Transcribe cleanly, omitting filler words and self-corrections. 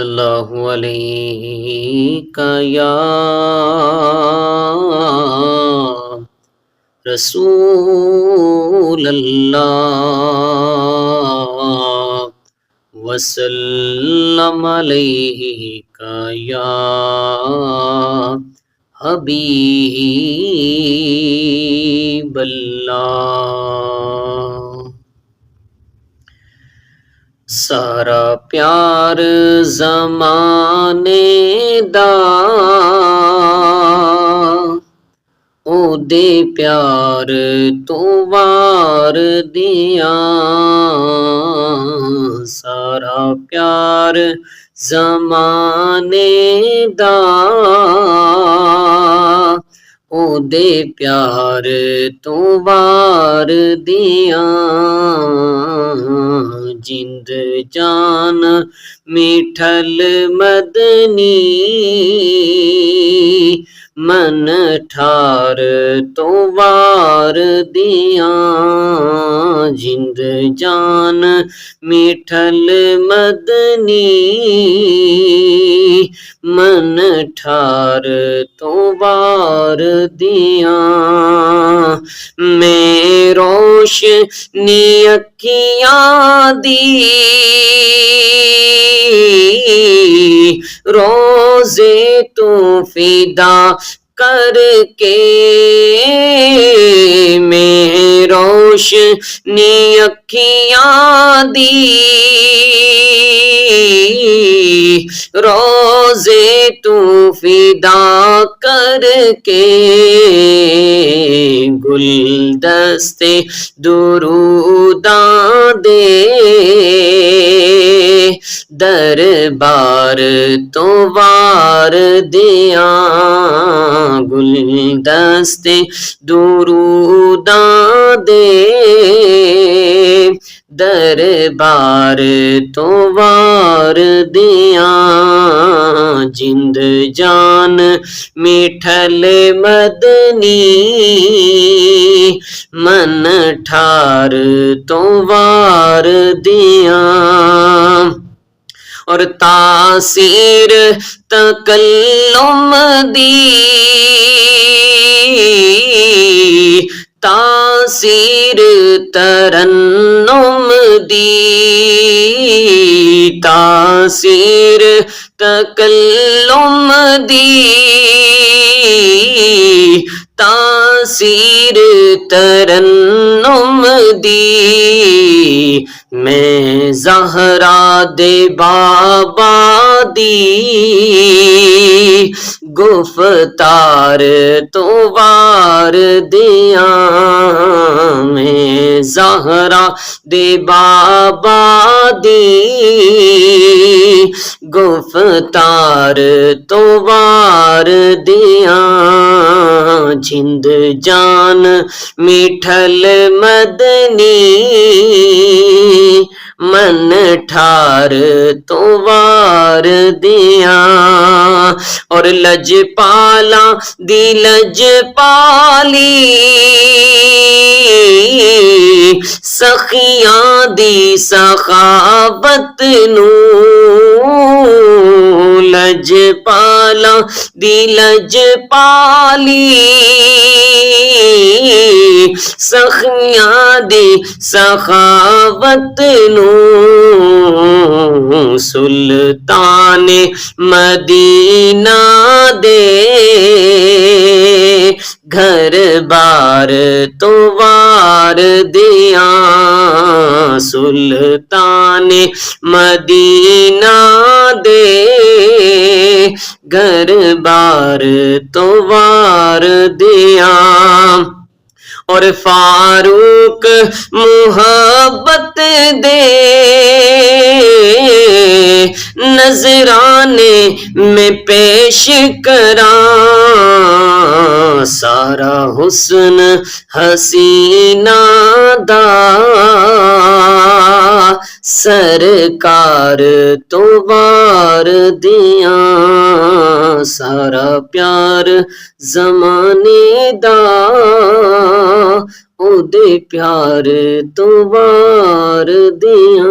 सल्लल्लाहु अलैका या रसूल अल्लाह वसल्लम अलैका या हबीब अल्लाह। सारा प्यार ज़माने दा ओदे प्यार तो वार दिया। सारा प्यार ज़माने दा ओदे प्यार तो वार दिया। जिंद जान मिठल मदनी मन ठार तो वार दिया। जिंद जान मिठल मदनी मन ठार तो वार दिया। मैं रोशनी अखियां दी रोज़े तो फिदा करके मैं रोशनी अखियां दी रोज़े तो फिदा करके गुलदस्ते दुरूदां दे दरबार तो वार दिया। गुलदस्ते दुरूदां दे दरबार तो वार दिया। जिंद जान मिठल मदनी मन ठार तो वार दिया। और तासीर तकल्लुम दी तासीर तरन्नुम दी तासीर तकल्लुम दी तासीर तरन्नुम दी। मैं ज़हरा दे बाबा दी गुफ्तार तो वार दिया। मैं ज़हरा दे बाबा दी गुफ्तार तो वार दिया। जिंद जान मिठल मदनी मन ठार तो वार दिया। और लजपाला दी लजपाली सखियां दी सखावत नू लजपाला दी लजपाली सखियां दी सखावत नू सुल्तान मदीना दे घर बार तो वार दिया। सुल्तान मदीना दे घर बार तो वार दिया। और फारूक मुहब्बत दे नजराने में पेश करा। सारा हुस्न हसीना दा सरकार तो वार दिया। सारा प्यार ज़माने दा ओदे प्यार तो वार दिया।